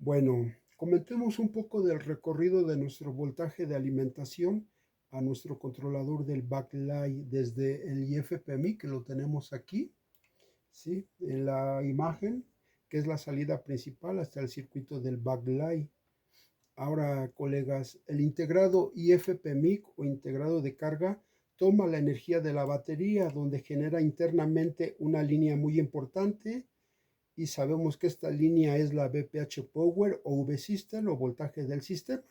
Bueno, comentemos un poco del recorrido de nuestro voltaje de alimentación a nuestro controlador del backlight desde el IFPMI que lo tenemos aquí, ¿sí? En la imagen, que es la salida principal hasta el circuito del backlight. Ahora, colegas, el integrado IFPMIC o integrado de carga toma la energía de la batería, donde genera internamente una línea muy importante y sabemos que esta línea es la VPH Power o V-System o voltaje del sistema,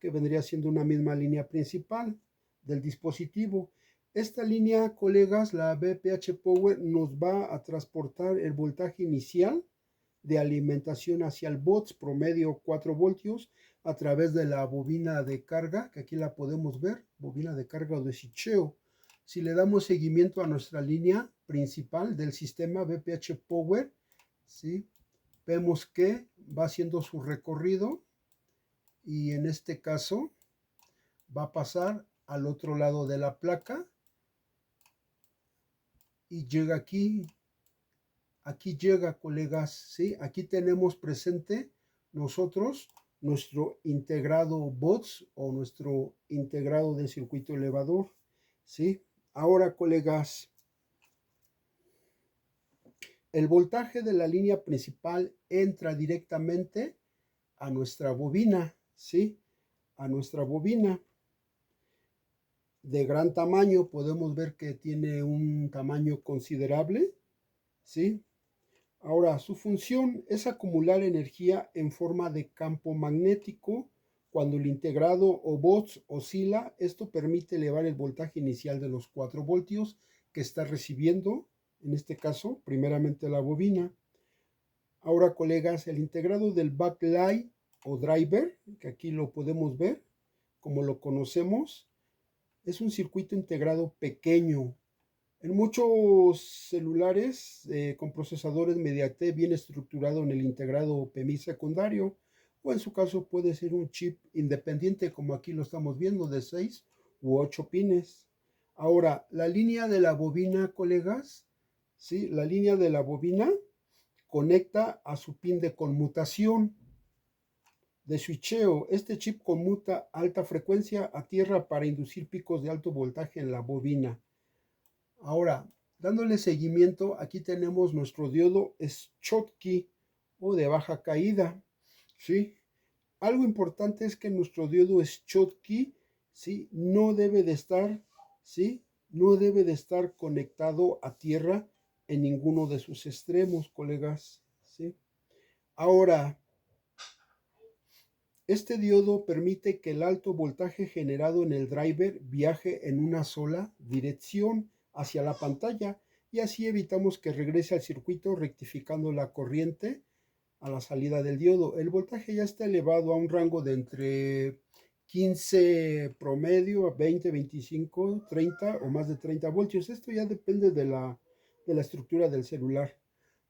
que vendría siendo una misma línea principal del dispositivo. Esta línea, colegas, la VPH Power, nos va a transportar el voltaje inicial de alimentación hacia el bots promedio 4 voltios a través de la bobina de carga, que aquí la podemos ver, bobina de carga o de switcheo. Si le damos seguimiento a nuestra línea principal del sistema VPH Power, ¿sí? Vemos que va haciendo su recorrido y en este caso va a pasar al otro lado de la placa y llega aquí. Aquí llega, colegas, ¿sí? Aquí tenemos presente nosotros nuestro integrado bots o nuestro integrado de circuito elevador, ¿sí? Ahora, colegas, el voltaje de la línea principal entra directamente a nuestra bobina, ¿sí? A nuestra bobina de gran tamaño, podemos ver que tiene un tamaño considerable, ¿sí? Ahora, su función es acumular energía en forma de campo magnético. Cuando el integrado o bots oscila, esto permite elevar el voltaje inicial de los 4 voltios que está recibiendo, en este caso, primeramente la bobina. Ahora, colegas, el integrado del backlight o driver, que aquí lo podemos ver, como lo conocemos, es un circuito integrado pequeño. En muchos celulares con procesadores MediaTek bien estructurado en el integrado PMI secundario, o en su caso puede ser un chip independiente como aquí lo estamos viendo de 6 u 8 pines. Ahora, la línea de la bobina, colegas, ¿sí? La línea de la bobina conecta a su pin de conmutación de switcheo. Este chip conmuta alta frecuencia a tierra para inducir picos de alto voltaje en la bobina. Ahora, dándole seguimiento, aquí tenemos nuestro diodo Schottky o de baja caída, ¿sí? Algo importante es que nuestro diodo Schottky, ¿sí? No debe de estar, ¿sí? No debe de estar conectado a tierra en ninguno de sus extremos, colegas, ¿sí? Ahora, este diodo permite que el alto voltaje generado en el driver viaje en una sola dirección hacia la pantalla y así evitamos que regrese al circuito rectificando la corriente a la salida del diodo. El voltaje ya está elevado a un rango de entre 15 promedio a 20, 25, 30 o más de 30 voltios. Esto ya depende de la estructura del celular.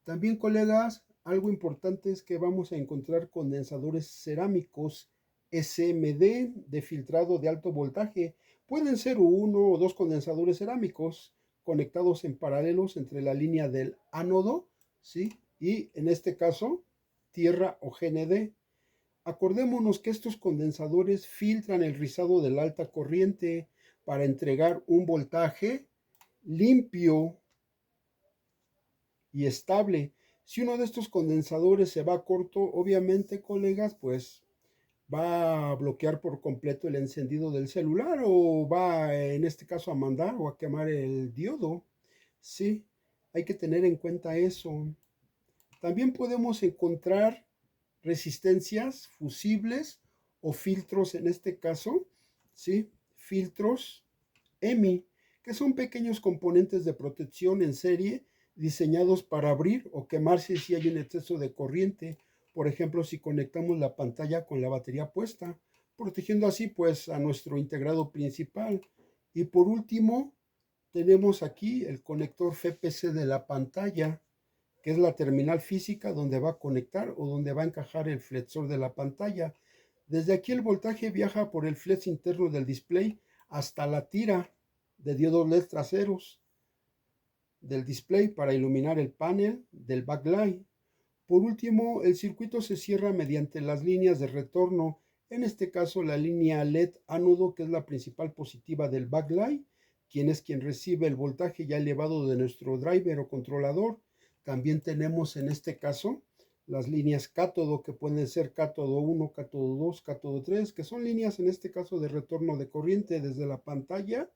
También, colegas, algo importante es que vamos a encontrar condensadores cerámicos SMD de filtrado de alto voltaje. Pueden ser uno o dos condensadores cerámicos conectados en paralelos entre la línea del ánodo, ¿sí? Y en este caso, tierra o GND. Acordémonos que estos condensadores filtran el rizado de la alta corriente para entregar un voltaje limpio y estable. Si uno de estos condensadores se va corto, obviamente, colegas, pues va a bloquear por completo el encendido del celular o va, en este caso, a mandar o a quemar el diodo. Sí, hay que tener en cuenta eso. También podemos encontrar resistencias fusibles o filtros, en este caso, ¿sí? Filtros EMI, que son pequeños componentes de protección en serie diseñados para abrir o quemarse si hay un exceso de corriente, por ejemplo, si conectamos la pantalla con la batería puesta, protegiendo así pues a nuestro integrado principal. Y por último, tenemos aquí el conector FPC de la pantalla, que es la terminal física donde va a conectar o donde va a encajar el flexor de la pantalla. Desde aquí el voltaje viaja por el flex interno del display hasta la tira de diodos LED traseros del display para iluminar el panel del backlight. Por último, el circuito se cierra mediante las líneas de retorno, en este caso la línea LED ánodo, que es la principal positiva del backlight, quien es quien recibe el voltaje ya elevado de nuestro driver o controlador. También tenemos en este caso las líneas cátodo, que pueden ser cátodo 1, cátodo 2, cátodo 3, que son líneas en este caso de retorno de corriente desde la pantalla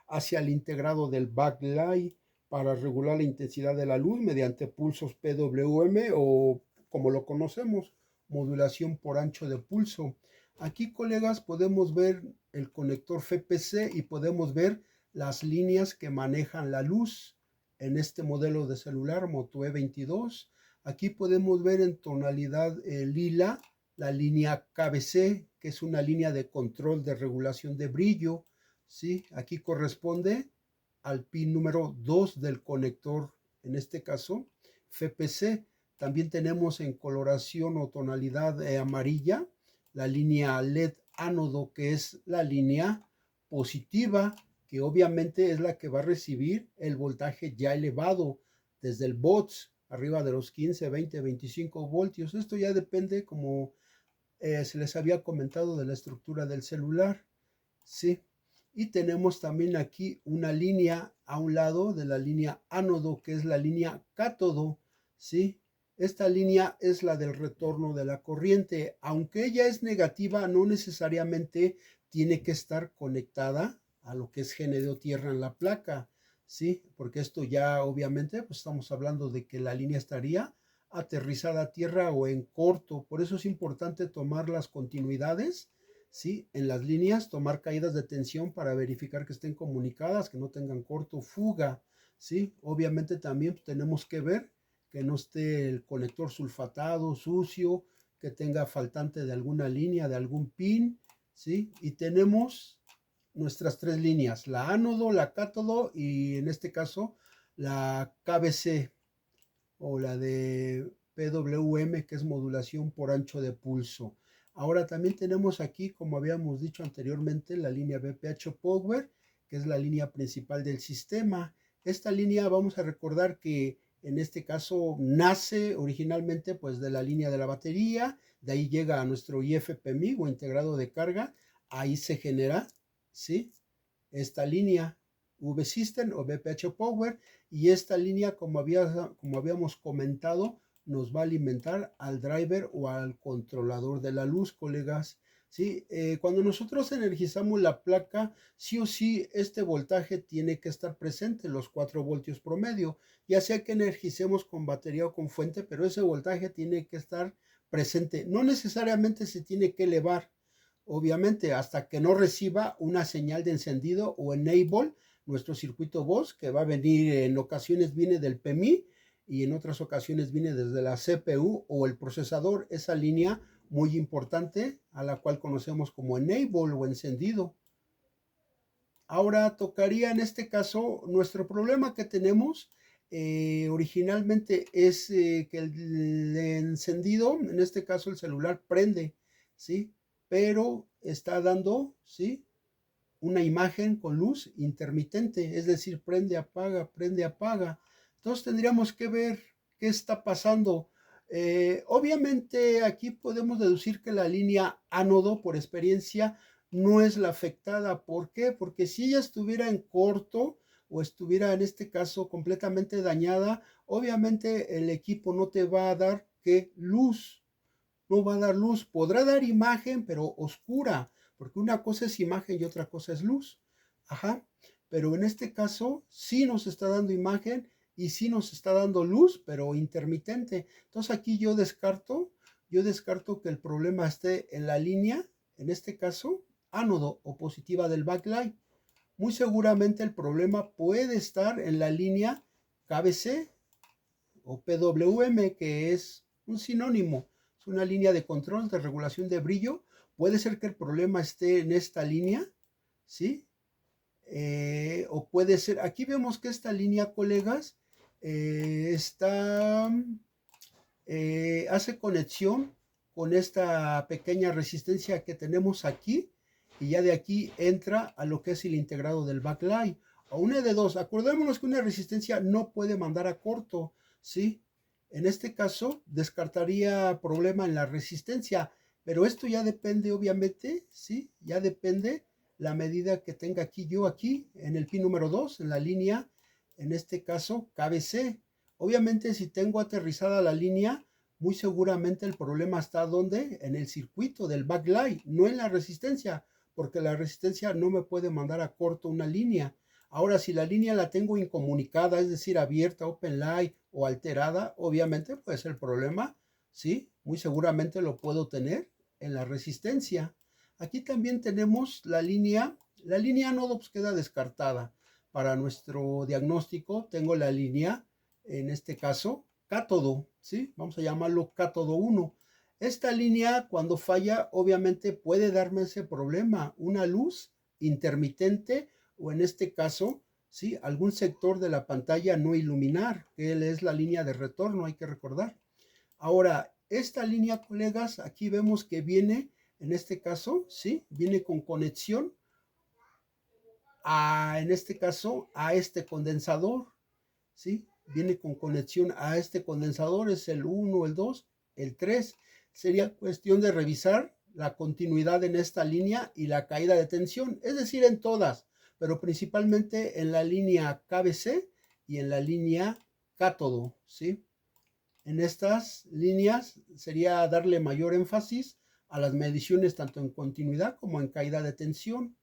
hacia el integrado del backlight para regular la intensidad de la luz mediante pulsos PWM o, como lo conocemos, modulación por ancho de pulso. Aquí, colegas, podemos ver el conector FPC y podemos ver las líneas que manejan la luz en este modelo de celular Moto E22. Aquí podemos ver en tonalidad lila la línea KBC, que es una línea de control de regulación de brillo. ¿Sí? Aquí corresponde al pin número 2 del conector, en este caso FPC. También tenemos en coloración o tonalidad amarilla la línea LED ánodo, que es la línea positiva, que obviamente es la que va a recibir el voltaje ya elevado desde el bots, arriba de los 15, 20, 25 voltios. Esto ya depende, como se les había comentado, de la estructura del celular. Sí. Y tenemos también aquí una línea a un lado de la línea ánodo, que es la línea cátodo, ¿sí? Esta línea es la del retorno de la corriente. Aunque ella es negativa, no necesariamente tiene que estar conectada a lo que es GND o tierra en la placa, ¿sí? Porque esto ya obviamente pues estamos hablando de que la línea estaría aterrizada a tierra o en corto. Por eso es importante tomar las continuidades, ¿sí? En las líneas, tomar caídas de tensión para verificar que estén comunicadas, que no tengan corto o fuga, ¿sí? Obviamente también tenemos que ver que no esté el conector sulfatado, sucio, que tenga faltante de alguna línea, de algún pin, ¿sí? Y tenemos nuestras tres líneas, la ánodo, la cátodo y en este caso la KBC o la de PWM, que es modulación por ancho de pulso. Ahora también tenemos aquí, como habíamos dicho anteriormente, la línea BPH Power, que es la línea principal del sistema. Esta línea vamos a recordar que en este caso nace originalmente pues de la línea de la batería, de ahí llega a nuestro IFPMI o integrado de carga, ahí se genera, ¿sí? Esta línea V-System o BPH Power, y esta línea, como habíamos comentado, nos va a alimentar al driver o al controlador de la luz, colegas. ¿Sí? Cuando nosotros energizamos la placa, sí o sí este voltaje tiene que estar presente, los 4 voltios promedio, ya sea que energicemos con batería o con fuente, pero ese voltaje tiene que estar presente. No necesariamente se tiene que elevar, obviamente, hasta que no reciba una señal de encendido o enable, nuestro circuito voz, que va a venir, en ocasiones viene del PMI y en otras ocasiones viene desde la CPU o el procesador, esa línea muy importante a la cual conocemos como enable o encendido. Ahora tocaría en este caso nuestro problema que tenemos. Originalmente es que el encendido, en este caso el celular prende, ¿sí? Pero está dando, ¿sí?, una imagen con luz intermitente, es decir, prende, apaga, prende, apaga. Entonces tendríamos que ver qué está pasando. Obviamente aquí podemos deducir que la línea ánodo, por experiencia, no es la afectada. ¿Por qué? Porque si ella estuviera en corto o estuviera en este caso completamente dañada, obviamente el equipo no te va a dar ¿qué? Luz. No va a dar luz, podrá dar imagen, pero oscura, porque una cosa es imagen y otra cosa es luz. Ajá, pero en este caso sí nos está dando imagen y sí nos está dando luz, pero intermitente. Entonces aquí yo descarto que el problema esté en la línea, en este caso, ánodo o positiva del backlight. Muy seguramente el problema puede estar en la línea KBC o PWM, que es un sinónimo, es una línea de control de regulación de brillo. Puede ser que el problema esté en esta línea, ¿sí? O puede ser, aquí vemos que esta línea, colegas, hace conexión con esta pequeña resistencia que tenemos aquí, y ya de aquí entra a lo que es el integrado del backlight. O una de dos, acordémonos que una resistencia no puede mandar a corto, ¿sí? En este caso, descartaría problema en la resistencia, pero esto ya depende, obviamente, ¿sí? Ya depende la medida que tenga aquí en el pin número 2 en la línea, en este caso, KBC. Obviamente, si tengo aterrizada la línea, muy seguramente el problema está donde, en el circuito del backlight, no en la resistencia, porque la resistencia no me puede mandar a corto una línea. Ahora, si la línea la tengo incomunicada, es decir, abierta, open light o alterada, obviamente pues el problema, sí, muy seguramente lo puedo tener en la resistencia. Aquí también tenemos la línea nodo pues queda descartada. Para nuestro diagnóstico tengo la línea, en este caso, cátodo, ¿sí? Vamos a llamarlo cátodo 1. Esta línea cuando falla obviamente puede darme ese problema, una luz intermitente o en este caso, ¿sí? Algún sector de la pantalla no iluminar, que es la línea de retorno, hay que recordar. Ahora, esta línea, colegas, aquí vemos que viene, en este caso, ¿sí? Viene con conexión en este caso, a este condensador, ¿sí? Viene con conexión a este condensador, es el 1, el 2, el 3. Sería cuestión de revisar la continuidad en esta línea y la caída de tensión, es decir, en todas, pero principalmente en la línea KBC y en la línea cátodo, ¿sí? En estas líneas sería darle mayor énfasis a las mediciones tanto en continuidad como en caída de tensión.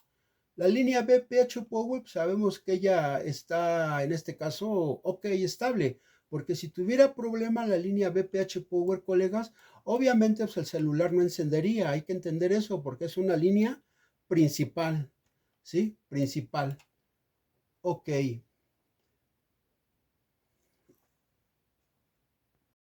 La línea BPH Power, pues sabemos que ella está en este caso ok, estable, porque si tuviera problema la línea BPH Power, colegas, obviamente pues el celular no encendería, hay que entender eso porque es una línea principal, ¿sí? Principal. Ok,